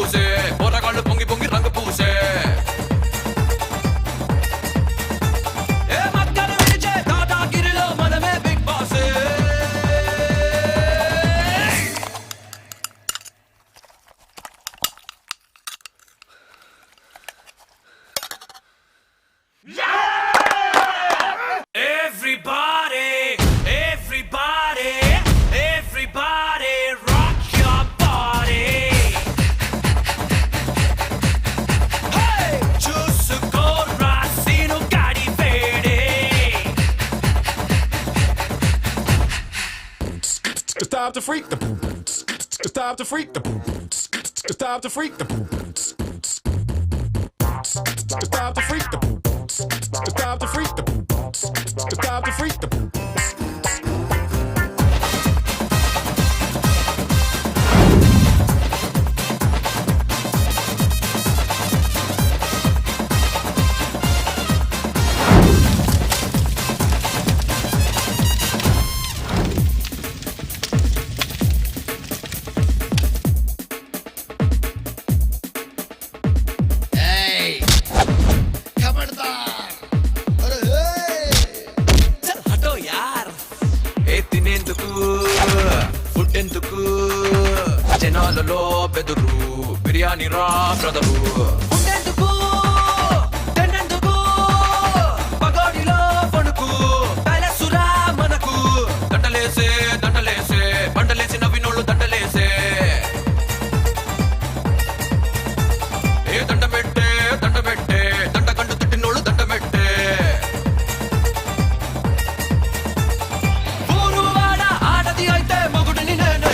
పూసే పోరగాళ్ళు పొంగి పొంగి రంగు పూసే ఏ మక్కలు విడిచే దాదాగిరిలో మనమే big boss Everybody, everybody, everybody, rock your body. Hey, చూసుకో రాసిను గాడి వేడి. Stop the freak the boom boom. Stop the freak the boom boom. Stop the freak the boom boom. Stop the freak the boom boom. Stop the freak the boom boom. Stop the freak the boom boom. చల్ హటో యార్ ఏ తినేందుకు food ఎందుకు జనాలలో బెదురు బిర్యానీ రా brother ఉండేందుకు తినేందుకు పగోడిలో వణుకు ప్యాలెస్సురా మనకు దండలేసే దండలేసే బండలేసి నవ్వినోళ్ళు దండలేసే ఏ దండమెట్టే దండమెట్టే దండకండు తిట్టినోళ్ళు దండమెట్టే ఊరు ఆడ ఆడది అయితే మొగుడిని నేనే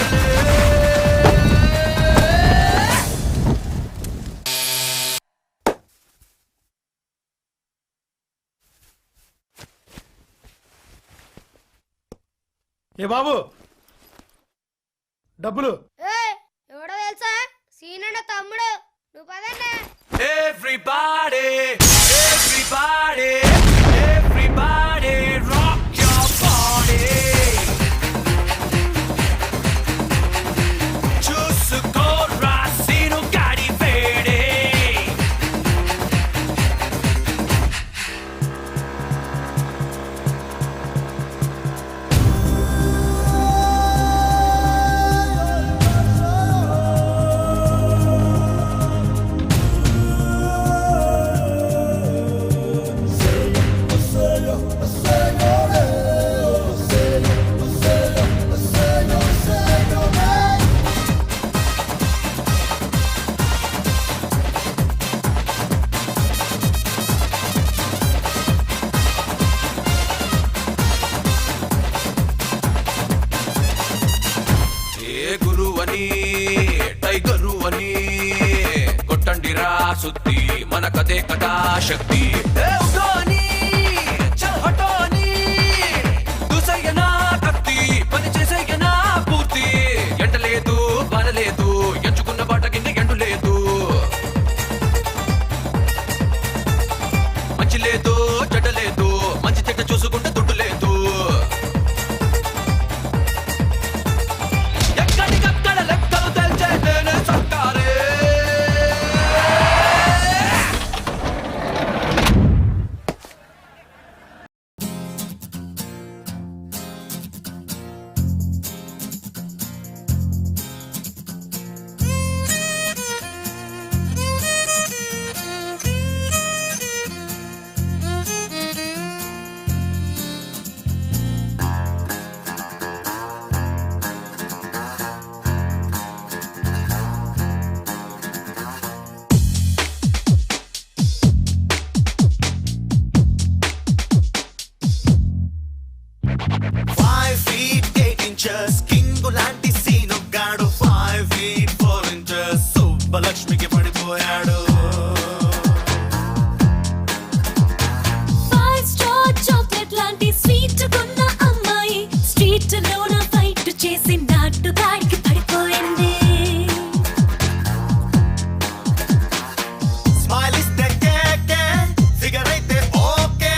ఏ బాబు డబ్బులు ఎవడో తెలుసా సీనన్న తమ్ముడు నువ్వు పదన్నా Everybody, everybody, everybody, rock your body. చూసుకో రాసిను గాడి వేడి. ఏ గురువని టైగరు అని కొట్టండిరా సుత్తి మనకదే కదా శక్తి ఏ ఉగో అని చల్ హటో అని దుసయ్యనా కత్తి పని చేసేయనా పూర్తి ఎండలేదు వానలేదు ఎంచుకున్న బాట కింద ఎండు లేదు మంచి లేదు చెడ్డ లేదు మంచి చెడ్డ చూసుకుంటే దుడ్డు లేదు ఎక్కడికక్కడ లెక్కలు తెలిసే నేనే సర్కారే లక్ష్మికి పడిపోయాడు. 5 స్టార్ చాక్లెట్ లాంటి స్వీట్ కొన్న అమ్మాయి స్ట్రీట్ లోన ఫైట్ చేసి నాటు దాడికి పడిపోయింది. స్మైల్ ఇస్తే కేకే, ఫిగర్ అయితే ఓకే,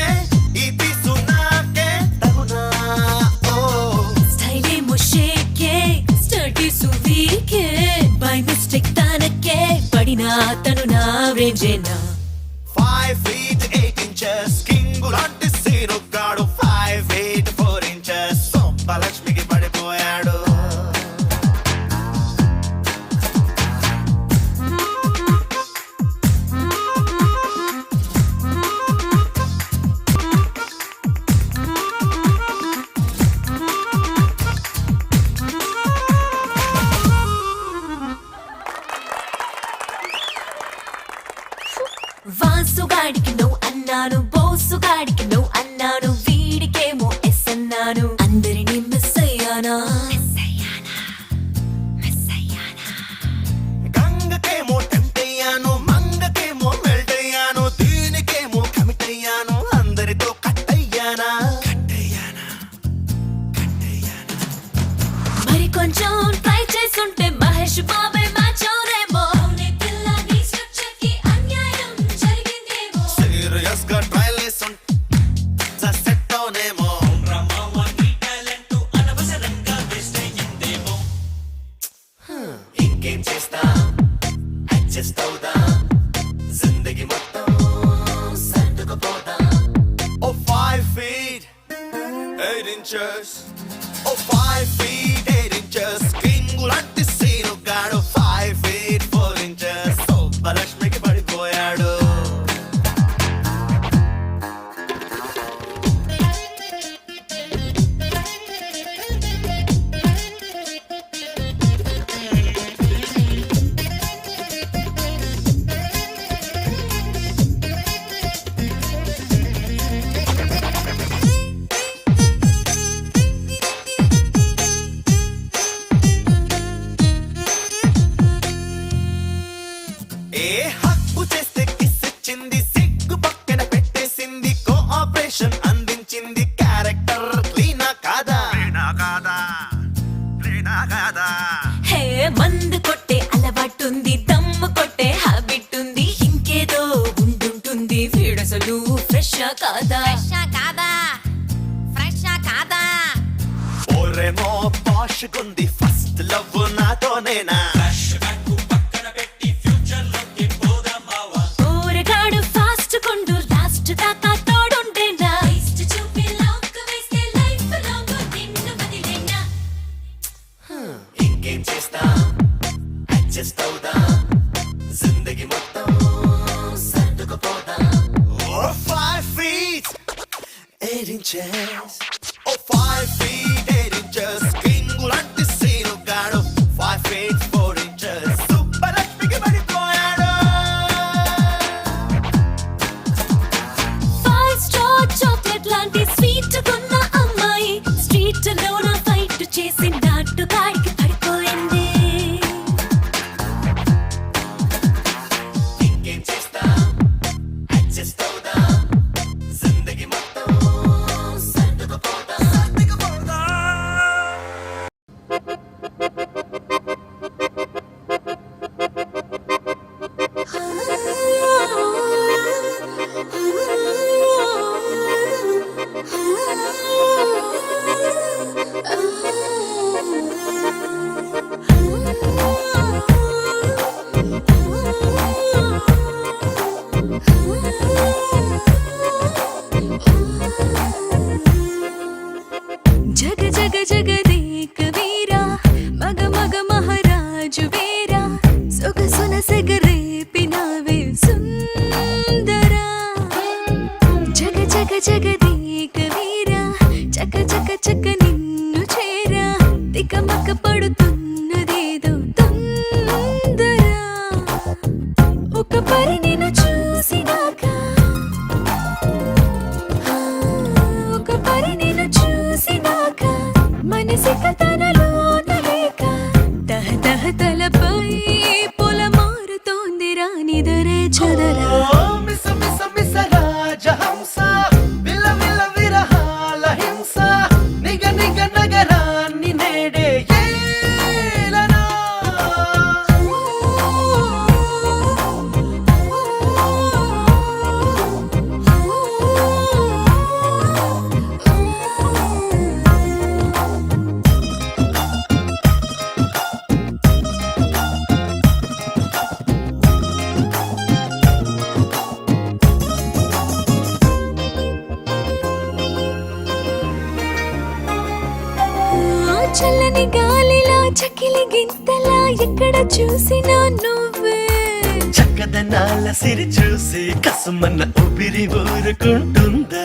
ఈ పీసు నాకే తగునా. ఓ స్టైల్ ఏమో షేకే, స్టడీస్ వీకే, బై మిస్టేక్ తనకే తను నా రేంజేనా 5 feet 8 inches కింగు లాంటి సీనుగాడు 5 feet 4 inches సోమలక్ష్మికి పడిపోయాడు వాసుగాడికి నువ్వు అన్నాను బోసుగాడికి నువ్వు అన్నాను వీడికేమో ఎస్ అన్నాను అందరినీ మిస్ అయ్యానా గంగకేమో టెంప్ట్ అయ్యాను మంగకేమో మెల్ట్ అయ్యాను దీనికేమో కమిట్ అయ్యాను అందరితో కట్ అయ్యానా మరి కొంచెం ట్రై చేసుంటే మహేష్ బాబాయ్ మ్యాచ్ అవురేమో సీరియస్ గా ట్రయల్ వేస్తుంటే సెట్ అవునేమో ఇంకేం చేస్తా అడ్జస్ట్ అవుదా జిందగీ మొత్తం సర్దుకుపోదా ఓ 5 feet 8 inches ఓ 5 feet 8 inches కింగు లాంటి సీనుగాడు 5 feet 4 inches సోమలక్ష్మికి పడిపోయాడు ఏ హక్కు చేస్తే కిస్ ఇచ్చింది సిగ్గు పక్కన పెట్టేసింది కోఆపరేషన్ అందించింది క్యారెక్టర్ క్లీనా కాదా హే మందు కొట్టే అలవాటుంది దమ్ము కొట్టే హ్యాబిట్ ఉంది ఇంకేదో ఉండుంటుంది వీడసలు ఫ్రెష్ కాదా ఓరేమో పాష్ గుంది ఫస్ట్ లవ్ నాతోనేనా ఊరగాడు ఫాస్ట్ కొండు లాస్ట్ దాకా తోడుండేనా ఇంకేం చేస్తా అడ్జస్ట్ అవుదా జిందగీ మొత్తం సర్దుకుపోదా ఓ 5 feet 8 inches ఓ 5 feet 8 inches కింగు లాంటి సీనుగాడు 5 feet 4 inches సూపర్లక్ష్మికి పడిపోయాడు 5 స్టార్ చాక్లెట్ లాంటి స్వీట్ కొన్న అమ్మాయి స్ట్రీట్ లోన ఫైట్ చేసి నాటుగాడికి పడిపోయింది ఇంకేం చేస్తా అడ్జస్ట్ అవుదా జిందగీ మొత్తం సర్దుకుపోదా జగ జగ జగదేక వీరా మగ మగ మహారాజు వీరా సొగసున సెగరేపినావే సుందరా జగ జగ జగదేక వీరా చక చక చక నిన్ను చేరా తికమక పడుతున్నదేదో తొందరా ఒక పరి నిన్ను చూసినాక ఒక పరి నిన్ను చూసినాక మనసిక తనలోన లేక తహ తహ తలపై పొల మారుతోంది రానిదరే చదరా మిస మిస మిస రాజహంస విల విల విరహాల హింస నిగ చల్లని గాలిలా చకిలి గింతలా ఎక్కడ చూసినా నువ్వే చక్కదనాల సిరి చూసి కసుమన్న ఊపిరి ఊరుకుంటుందా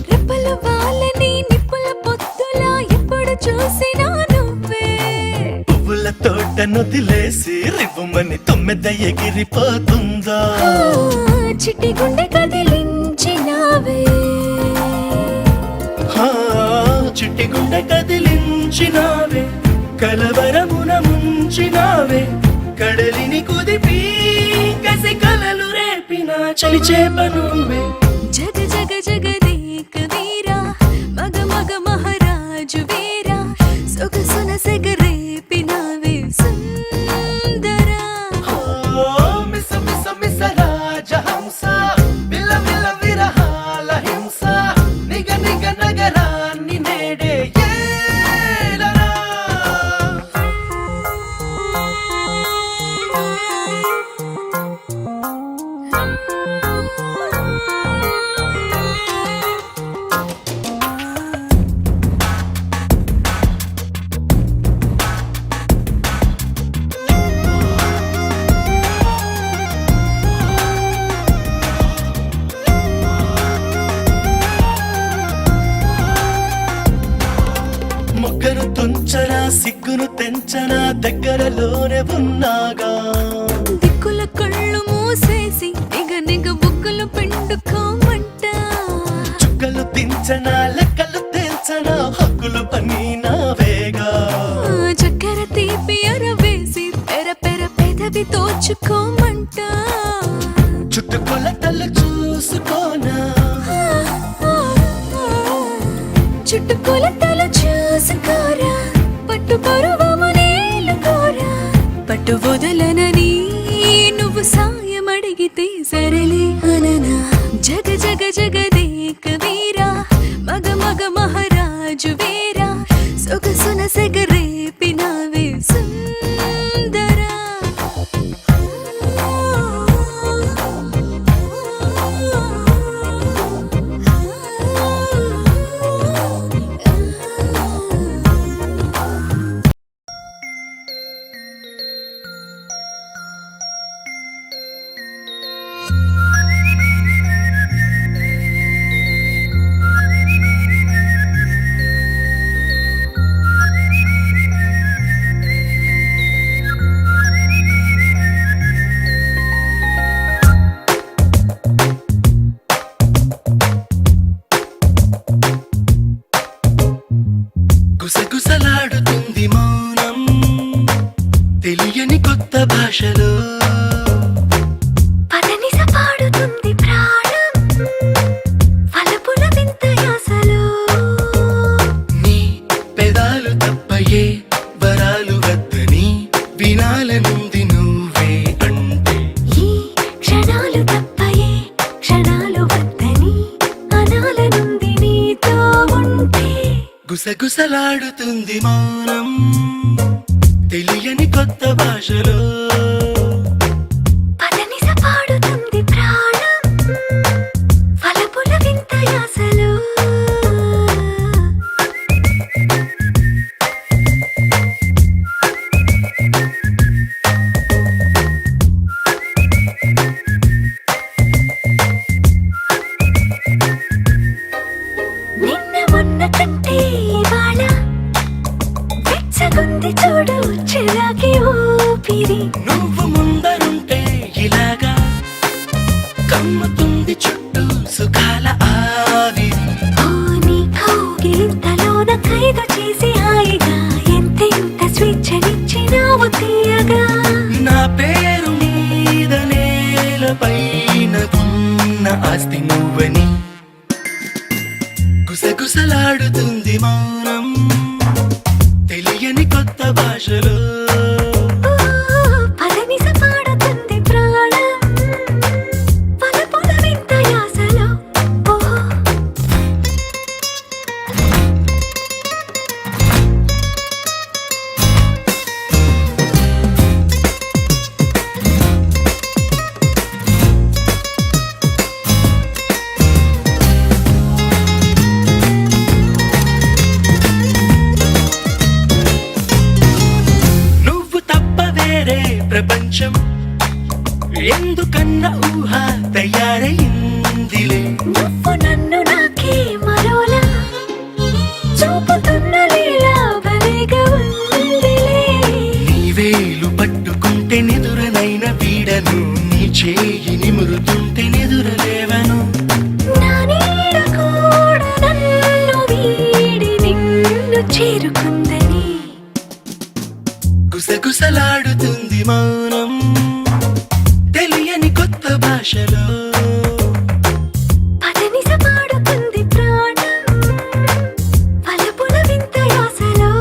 రెప్పల వాళ్ళని నిప్పుల పొత్తులా ఎప్పుడు చూసినా నువ్వే పువ్వుల తోట నొదిలేసి రివ్వుమని తొమ్మెద ఎగిరిపోతుందా ఆ, చిట్టి గుండె కదిలించినావే ఆ, చిట్టి గుండె కదిలించినావే కలవరమున ముంచినావే కడలిని కుదిపి కసి కలలు రేపిన చలి చేపనువే జగ జగ జగదేక వీరా మగ మగ మహారాజు వీరా సొగసున సెగరేపినావే సుందరా మిస మిస మిస రాజహంస విల విల విరహాల హింస నిగ నిగ నగరాన్ని నేడే ఏలరా మొగ్గను తుంచనా సిగ్గును తెంచనా దగ్గరలోనే ఉన్నాగా దిక్కుల కళ్ళు మూసేసి నిగ నిగ బుగ్గలు పిండుకోమంట చుక్కలు దించనా లెక్కలు తెంచనా హక్కులు పని నావేగా ఆ, చక్కెర తీపి అరవేసి పెర పెర పెదవి తోచుకోమంట చుట్టుకొలతలు చూసుకోనా చుట్టుకొలతలు చూసుకోరా పట్టు పరువము నేలుకోరా పట్టు వదలనని నువ్వు సాయం అడిగితే సరలే అననా జగ జగ జగదేక వీరా మగ మగ మహారాజు వీరా సొగసున సెగరేపినావే సుందరా గుసగుసలాడుతుంది మౌనం తెలియని కొత్త భాషలో పదనిస పాడుతుంది ప్రాణం వలపుల వింత యాసలో నీ పెదాలు తప్పయే వరాలు వద్దని వినాలనుంది నువ్వే అంటే ఈ క్షణాలు తప్పయే క్షణాలు వద్దని అనాలనుంది నీతో ఉంటే గుసగుసలాడుతుంది మౌనం తెలియని కొత్త భాషలో పదనిస పాడుతుంది ప్రాణం వలపుల వింత యాసలో నిన్న మొన్న కంటే ఇవాళ వెచ్చగుంది చూడు చిరాకి ఊపిరి నువ్వు ముందరుంటే ఇలాగా కమ్ముతుంది చుట్టూ సుఖాల ఆవిరి ఓ నీ కౌగిలింతలోన ఖైదు చేసి హాయిగా ఎంతెంత స్వేచ్ఛనిచ్చినావు తీయగా నా పేరు మీద నేలపైన ఉన్న ఆస్తి నువ్వని గుసగుసలాడుతుంది మౌనం తెలియని కొత్త భాషలో పదనిస పాడుతుంది ప్రాణం వలపుల వింత యాసలో ప్రపంచం ఎందుకన్న ఊహ తయారైందిలే. నువ్వు నన్ను నాకే మరోలా చూపుతున్న లీలా భలేగా ఉందిలే. నీ వేలు పట్టుకుంటే నిదురనైన వీడను, నీ చేయి నిమురుతుంటే నిదురలేవను. నా నీడ కూడా నన్ను వీడి నిన్ను చేరుకుందని గుసగుసలాడుతుంది మౌనం తెలియని కొత్త భాషలో. పదనిస పాడుతుంది ప్రాణం వలపుల వింత యాసలో.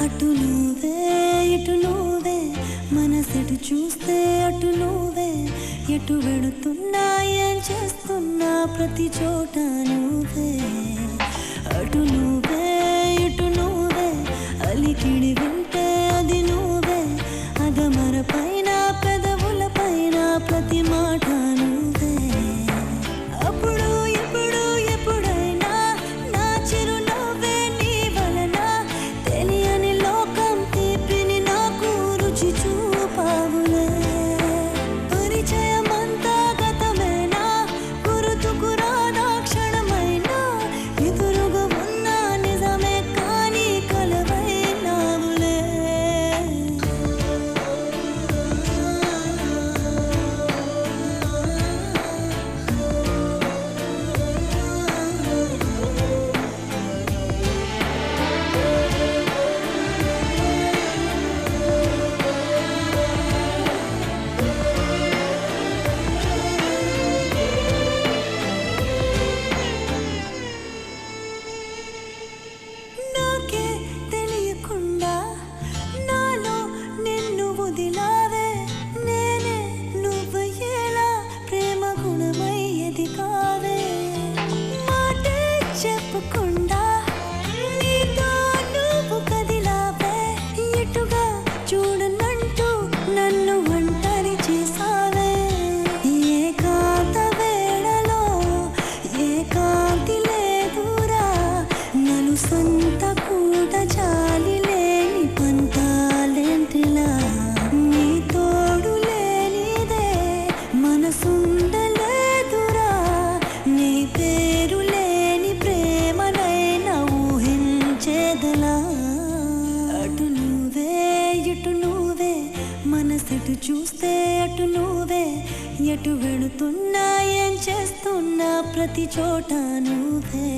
అటు నువ్వే ఇటు నువ్వే మనసెటు చూస్తే అటు నువ్వే ఎటు వెడుతున్నా ఏం చేస్తున్నా ప్రతి చోట నువ్వే. అటు నువ్వే ఇటు నువ్వే అలికిడి వింటే అది నువ్వే అగమర పైన పెదవుల పైన ప్రతి మాట నువ్వే. అప్పుడు ఇప్పుడు ఎప్పుడైనా నా చిరునవ్వే నీ వలన తెలియని లోకం తీపిని నాకు రుచి చూపావులే. పరిచయమంతా గతమేనా గుర్తుకు రాదా క్షణమైనా ఎదురుగా ఉన్న నిజమే కానీ కలవైనావులే. నాకే తెలియకుండా నాలో నిన్ను వదిలావే. నేనే నువ్వయ్యేలా ప్రేమ గుణమై ఎదిగావే. మాటే చెప్పకుండా నీతో నువ్వు కదిలావే. ఎటుగా చూడనంటూ నన్ను ఒంటరి చేసావే. ఏకాంత వేళలో ఏకాంతి లేదురా నలు సంత కూడా జాలి లేని పంతాలేంటిలా. నీ తోడు లేనిదే మనసుండలేదురా నీ పేరు లేని ప్రేమనైనా ఊహించేదలా. అటు నువ్వే ఇటు నువ్వే మనసెటు చూస్తే అటు నువ్వే ఎటు వెళుతున్నా ఏం చేస్తున్నా ప్రతి చోట నువ్వే.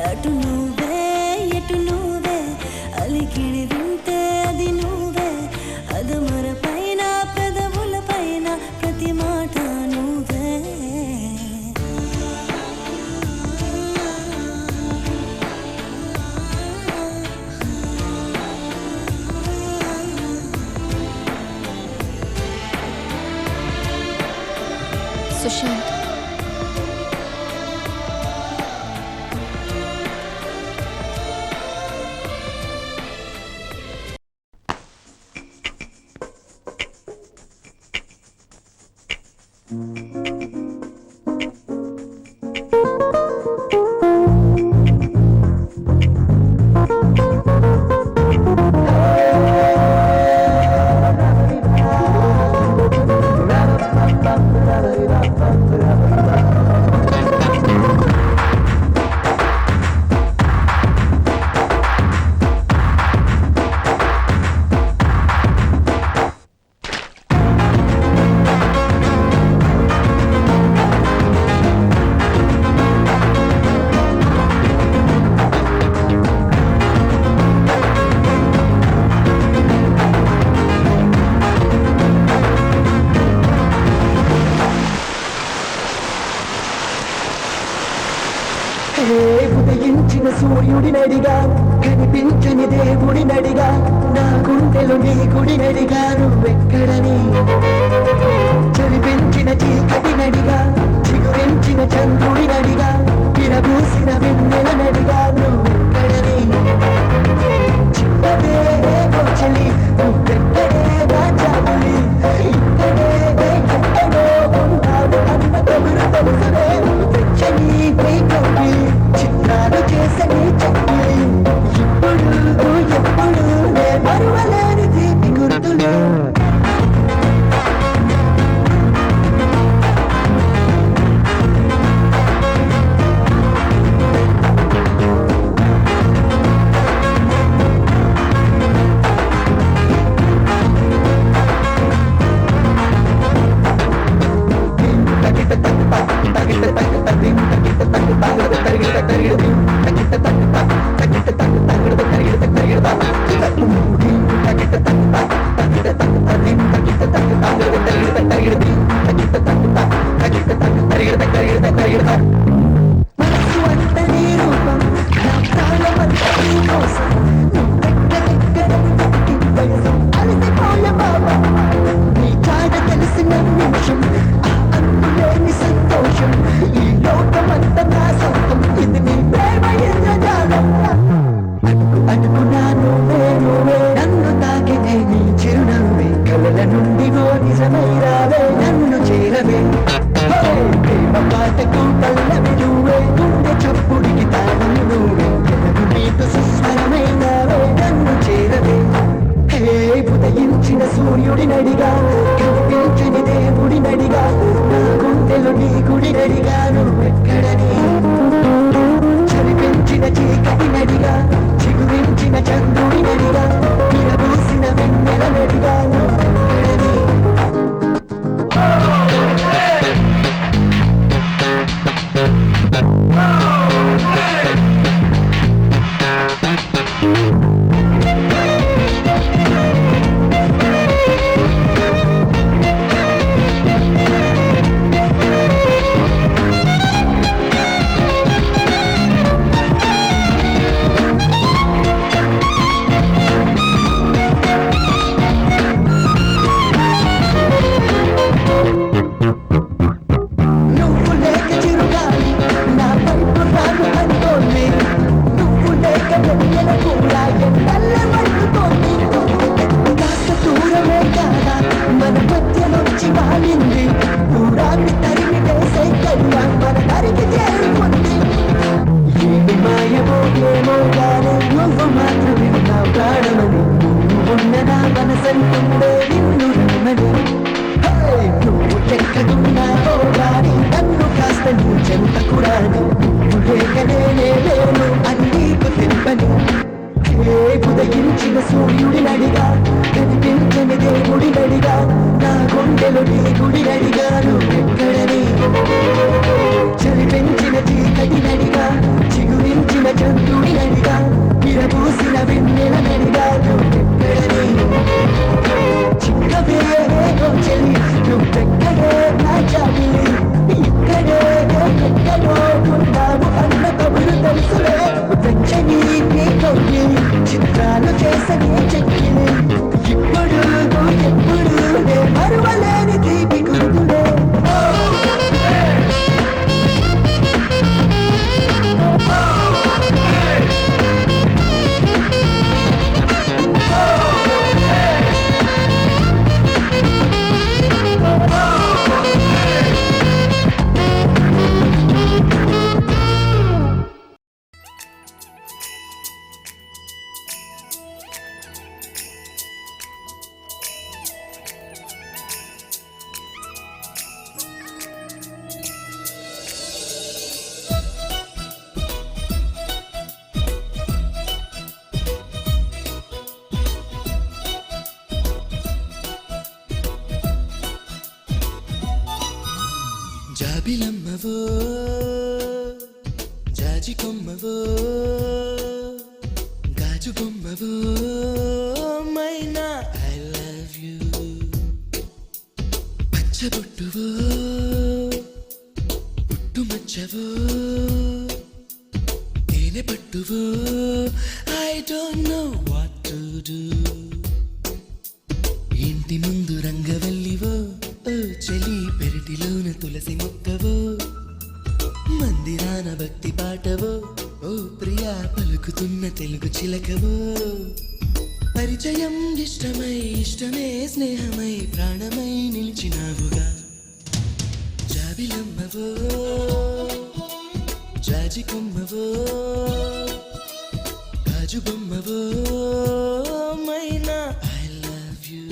అటు నువ్వే ఎటు నువ్వే అలికిడి వింటే అది నువ్వే అదమర పైన పెదవుల పైన ప్రతి మాట నువ్వే. సుశాంత్, ఉదయించిన సూర్యుడినడిగా కనిపించని దేవుడినడిగా నా గుండెలో నీ గుడినడిగా నువ్వెక్కడని చలిపించిన చీకటినడిగా చిగురించిన చంద్రుడినడిగా విరబూసిన వెన్నెలనడిగా నువ్వెక్కడని చిన్నదే చలి నువ్వెక్కడే నా చాలి ఇక్కడే ఎక్కడో ఉన్నావు అన్న కబురు తెలుసునే వెచ్చని నీ కవ్వి చిత్రాలు చేసని చెప్పి ఇప్పుడు ఎప్పుడు నే మరువలేని తీపి గుర్తులు మనసు అంత నీ రూపం నా ప్రాణమంత నీ కోసం నువ్వెక్కడెక్కడని వెతికి వయసు అలసిపోయే బాబా నీ చాట తెలిసిన నిమిషం ఆ అంతులేని సంతోషం ఈ లోకమంతా నా సొంతం ఇది నీ ప్రేమ ఇంద్రజాలం అడుగునా నువ్వే నన్ను తాకితే నీ చిరునవ్వే కలల నుండి ఓ నిజమై రావే నన్ను చేరవే ప్రేమ పాటకు పల్లవి నువ్వే గుండె చప్పుడికి తాళం నువ్వే ఎనదు నీకు సుస్వరమైనవే నన్ను చేరవే హే ఉదయించిన సూర్యుడినడిగా కనిపించని దేవుడినడిగా నా గుండెలో నీ గుడినడిగా నువ్వెక్కడని చలిపించిన చీకటినడిగా చిగురించిన చంద్రుడినడిగా విరబూసిన వెన్నెలనడిగా నువ్వెక్కడని నువ్వు లేక చిరుగాలి నా వైపు రాను అనుకోండి నువ్వు లేక వెన్నెల కూడా ఎండల్ల మండుతోంది కాస్త దూరమే కాదా మన మధ్యలోంచి వాలింది దూరాన్ని తరిమి వేసే కన్నా మన దారికి చేరుకుంది ఏమి మాయమో ఏమో గాని నువ్వు మాత్రమే నా ప్రాణమని నువ్వు ఉన్న నా మనసంటుందే నిన్ను రమ్మని నువ్వు ఎక్కడున్నావో గాని నన్ను కాస్త నీ చెంతకు రాని నువ్వు లేకనే లేను అని నీకు తెలుపని హే ఉదయించిన సూర్యుడినడిగా కనిపించని దేవుడినడిగా నా గుండెలో నీ గుడినడిగా నువ్వెక్కడని చలిపించిన చీకటినడిగా చిగురించిన చంద్రుడినడిగా విరబూసిన వెన్నెలనడిగా నువ్వెక్కడని చిన్నవే చలి నువ్వెక్కడే నా చాలి ఇక్కడే ఎక్కడో ఉన్నావు అన్న కబురు తెలుసులే వెచ్చని నీ కవ్వి చిత్రాలు చేసని చెక్కి ఇప్పుడు ఎప్పుడు నే మరువలేని తీపి గుర్తులే జాబిలమ్మవో జాజి కొమ్మవో గాజు బొమ్మవో మైనా ఐ లవ్ యూ పచ్చబొట్టువో పుట్టుమచ్చవో ఏ తేనె పట్టువో I don't know what to do ఇంటి ముందు రంగవల్లివో ఓ చలి పెరటిలోన తులసి మొక్కవో మందిరాన భక్తి పాటవో ఓ ప్రియా పలుకుతున్న తెలుగు చిలకవో పరిచయం ఇష్టమై ఇష్టమే స్నేహమై ప్రాణమై నిలిచినావుగా జాబిలమ్మవో జాజి కొమ్మవో గాజు బొమ్మవో మైనా ఐ లవ్ యూ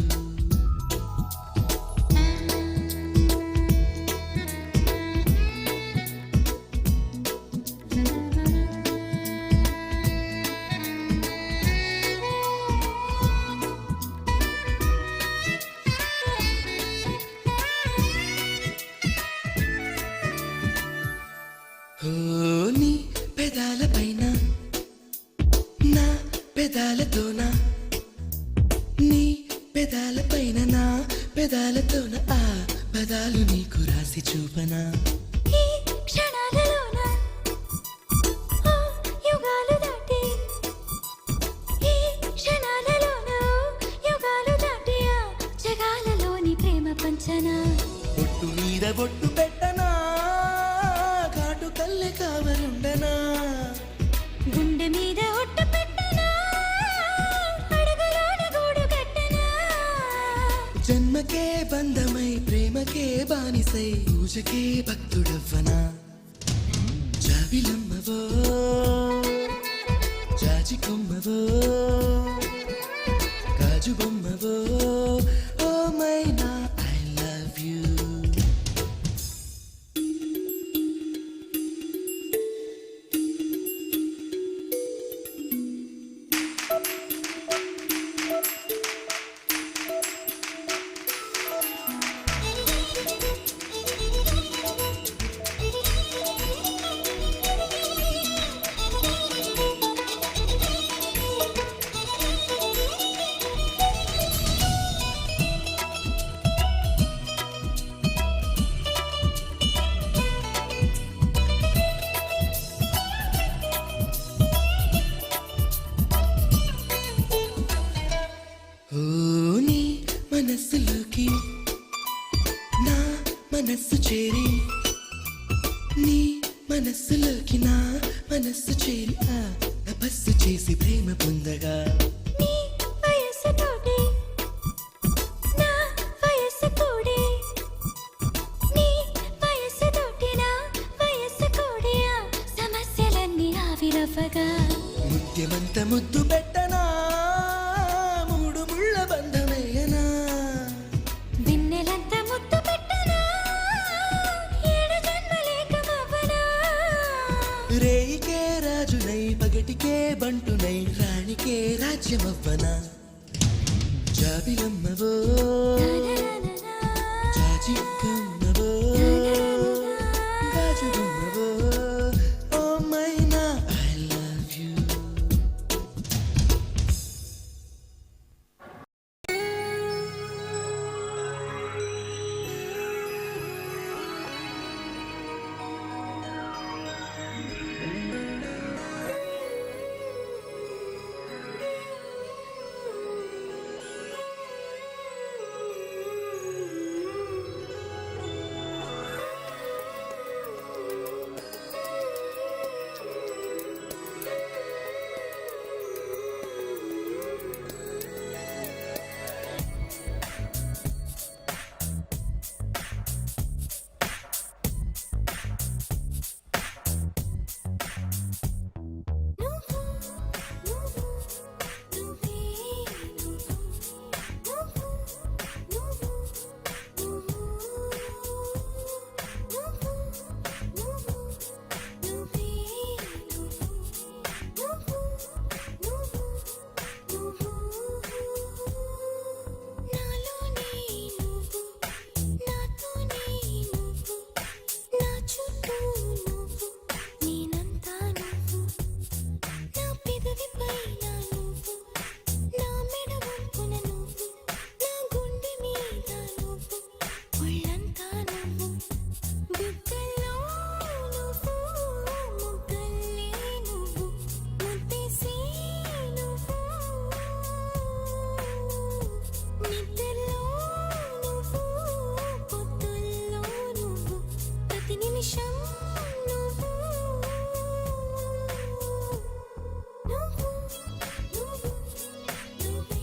నీ పెదాల పైన నా పెదాలతోన నీ పెదాల పైన నా పెదాలతోన ఆ పదాలు నీకు రాసి చూపనా ఈ క్షణాలలోన ఆ యుగాలు దాటి ఈ క్షణాలలోన యుగాలు దాటి ఆ జగాలలోని ప్రేమ పంచనా బొట్టు మీద బొట్టు పెట్టనా కాటు కల్లె కావలుండనా గుండె మీద ఒట్టు పెట్టనా అడుగులోన గూడు కట్టనా జన్మకే బంధమై ప్రేమకే బానిసై పూజకే భక్తుడవ్వనా జాబిలమ్మవో జాజి కొమ్మవో గాజు బొమ్మవో ఓ మైనా ఐ లవ్ యూ ఓ నీ మనస్సులోకి నా మనస్సు చేరి నీ మనస్సులోకి నా మనస్సు చేరి ఆ తపస్సు చేసి ప్రేమ పొందగా నీ వయస్సు తోటి నా వయస్సు కూడి నీ వయస్సు తోటి నా వయస్సు కూడి ఆ సమస్యలన్నీ ఆవిరవ్వగా ముత్యమంత ముద్దు పెట్టనా మూడు ముళ్ళ బంధమేయనా వెన్నెలంత ముద్దు పెట్టనా ఏడు జన్మలేకమవ్వనా రేయికే రాజునై పగటికే బంటునై రాణికే రాజ్యమవ్వనా జాబిలమ్మవో జాజి కొమ్మవో గాజు బొమ్మవో ఓ మైనా ఐ లవ్ యూ బుగ్గల్లో నువ్వు ముగ్గల్లే నువ్వు నిమిషం నువ్వు నువ్వు నువ్వు నువ్వే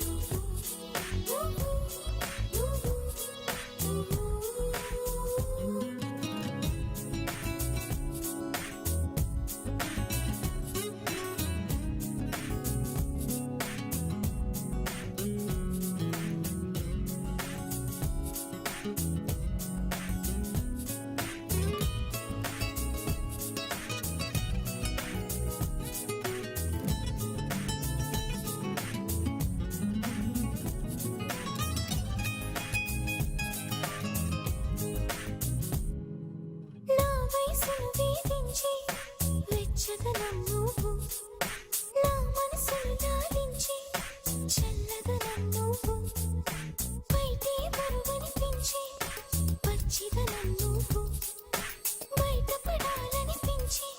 నువ్వు నువ్వు నువ్వు నా వయసును వేధించి వెచ్చదనం నువ్వు నా మనసును లాలించి చల్లదనం నువ్వు బయటే బరువనిపించి పచ్చిదనం నువ్వు బయటపడాలనిపించి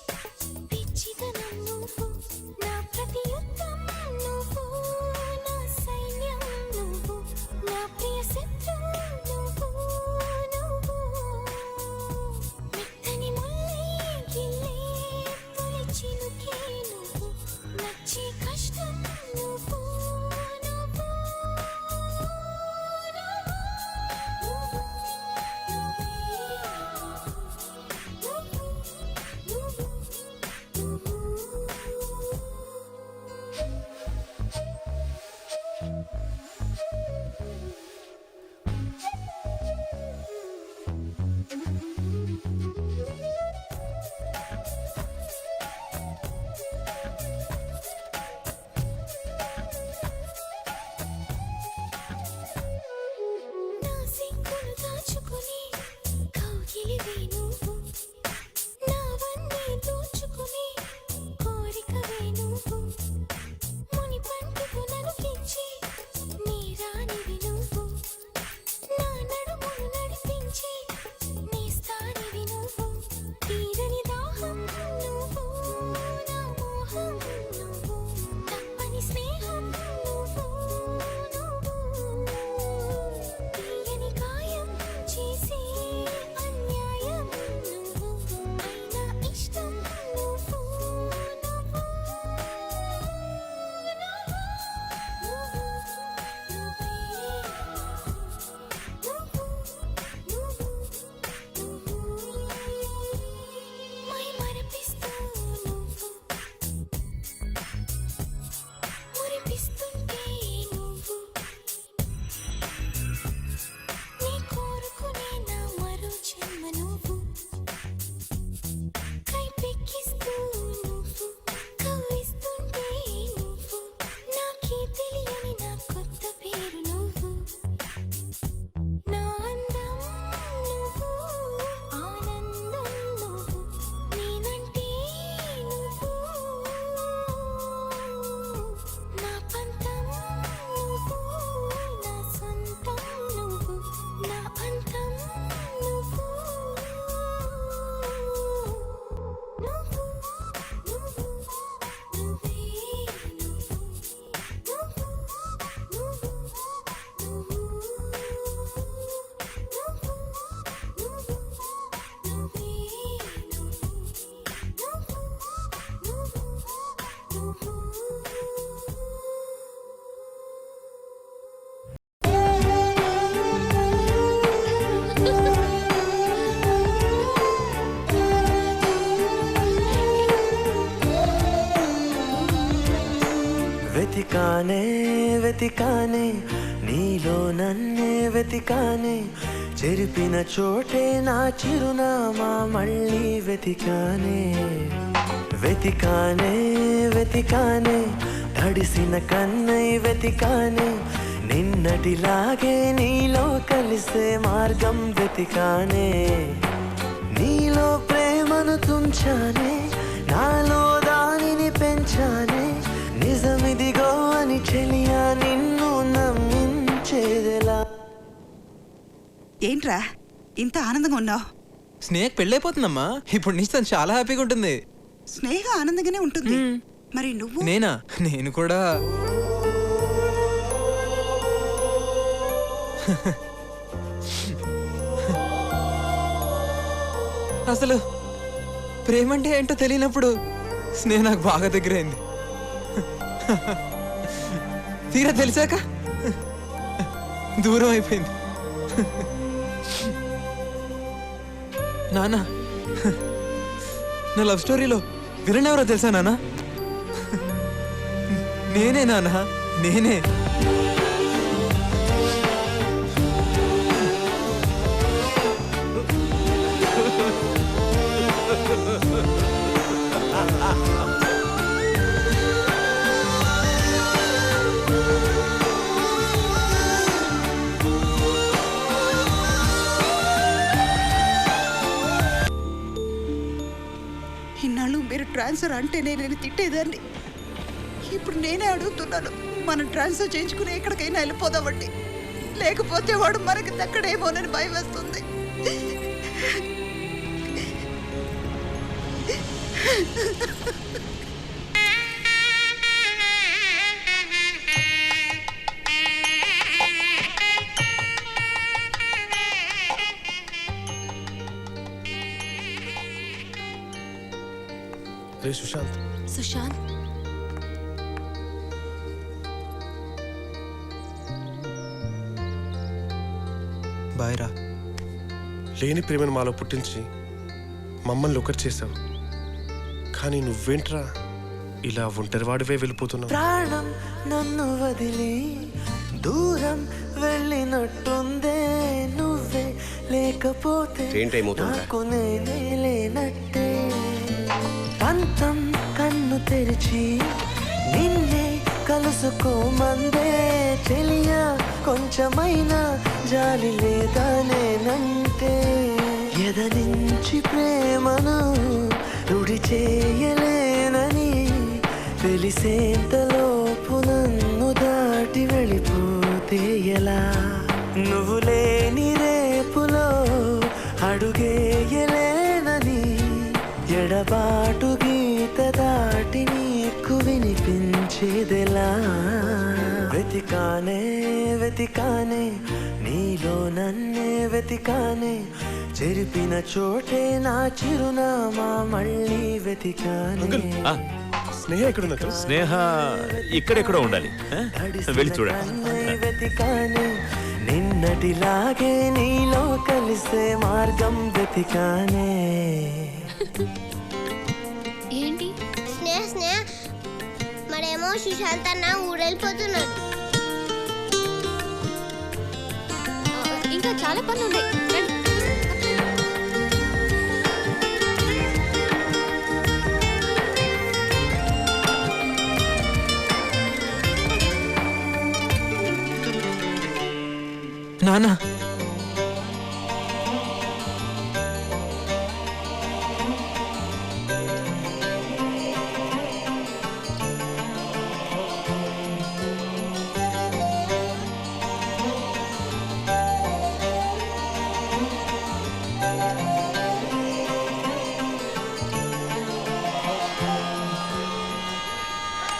పిచ్చిదనం నువ్వు నా ప్రతి యుద్ధం నువ్వు నా సైన్యం నువ్వు నా ప్రియ శత్రువు నువ్వు నువ్వు మెత్తని ముల్లై గిల్లే తొలి చినుకే నువ్వు నచ్చే కష్టం నువ్వు నువ్వు నా సిగ్గును దాచుకుని కౌగిలివే నువ్వు నావన్నీ దోచుకుని కోరికవే నువ్వు ముని పంటకు నలుకించి నీ రాణివి నువ్వు నా నడుమును నడిపించి నీ స్థానివి నువ్వు తీరని దాహం నువ్వు నా మోహం నువ్వు తప్పని స్నేహం నువ్వు తీయని గాయం చేసి అన్యాయం నువ్వు అయినా ఇష్టం నువ్వు మై మరపిస్తూ నువ్వు మురిపిస్తుంటే నువ్వు నీ కోరుకునే నా మరో జన్మ నువ్వు కైపెక్కిస్తూ నువ్వు కవ్విస్తుంటే నువ్వు నాకే తెలియని నా కొత్త పేరు నువ్వు నా అందం నువ్వు ఆనందం నువ్వు నేనంటే నువ్వు నా పంతం నువ్వు నా సొంతం నువ్వు నా అంతం నువ్వు నువ్వు నువ్వు నువ్వే నువ్వు నువ్వు నువ్వు నువ్వు నువ్వు నువ్వే నువ్వు నువ్వు వెతికానే వెతికానే నీలో నన్నే వెతికానే చెరిపిన చోటే నా చిరునామా మళ్ళీ వెతికానే వెతికానే వెతికానే తడిసిన కన్నై వెతికానే నిన్నటిలాగే నీలో కలిసే మార్గం వెతికానే నీలో ప్రేమను తుంచానే నాలో దానిని పెంచానే నిజమిదిగో అని చెలియా నిన్ను నమ్మించేదెలా. ఏంట్రా ఇంత ఆనందంగా ఉన్నావు? స్నేహ పెళ్ళైపోతుందమ్మా. ఇప్పుడు నుంచి తను చాలా హ్యాపీగా ఉంటుంది. స్నేహ ఆనందంగానే ఉంటుంది. మరి నువ్వు? నేనా? నేను కూడా అసలు ప్రేమంటే ఏంటో తెలియనప్పుడు స్నేహ నాకు బాగా దగ్గరైంది. తీరా తెలిసాక దూరం అయిపోయింది. నాన్న, నా లవ్ స్టోరీలో విలన్ ఎవరో తెలుసా నాన్న? నేనే నాన్న, నేనే. ఇన్నాళ్ళు మీరు ట్రాన్స్ఫర్ అంటేనే నేను తిట్టేదాన్ని. ఇప్పుడు నేనే అడుగుతున్నాను, మనం ట్రాన్స్ఫర్ చేయించుకుని ఎక్కడికైనా వెళ్ళిపోదామండి. లేకపోతే వాడు మనకి దక్కడేమోనని భయం వేస్తుంది. రే సుశాంత్, సుశాంత్, బాయ్ రా. లేని ప్రేమను మాలో పుట్టించి మమ్మల్ని ఒకటి చేసావు. కానీ నువ్వేంట్రా ఇలా ఒంటరివాడివే వెళ్ళిపోతున్నావు? ప్రాణం నన్ను వదిలి దూరం వెళ్ళినట్టుందే, నువ్వే లేకపోతే నాకు నేనే లేనట్టే. అంతం కన్ను తెరిచి నిన్నే కలుసుకోమందే, తెలియ కొంచెమైనా జాలి లేదా నేనంటే. ఎదనించి ప్రేమను రుడి చేయలేనని తెలిసేంతలోపు నన్ను దాటి వెళ్ళిపోతే ఎలా? నువ్వు లేని రేపులో అడుగేయలేనని ఎడబాటు గీత దాటి నీకు వినిపించేదెలా? వెతికానే వెతికానే నీలో నన్నే వెతికానే, చెరిపిన చోటే నా చిరునామా మళ్ళీ వెతికానే. స్నేహ ఎక్కడున్నా? స్నేహ ఇక్కడెక్కడో ఉండాలి, వెళ్ళి చూడండి. వెతికానే నిన్నటిలాగే నీలో కలిసే మార్గం వెతికానే. ఏంటి? స్నేహ స్నేహ మరేమో సుశాంత్ అన్న ఊరెళ్ళిపోతున్నాడు. ఇంకా చాలా పనులు ఉన్నాయి. నాన్న,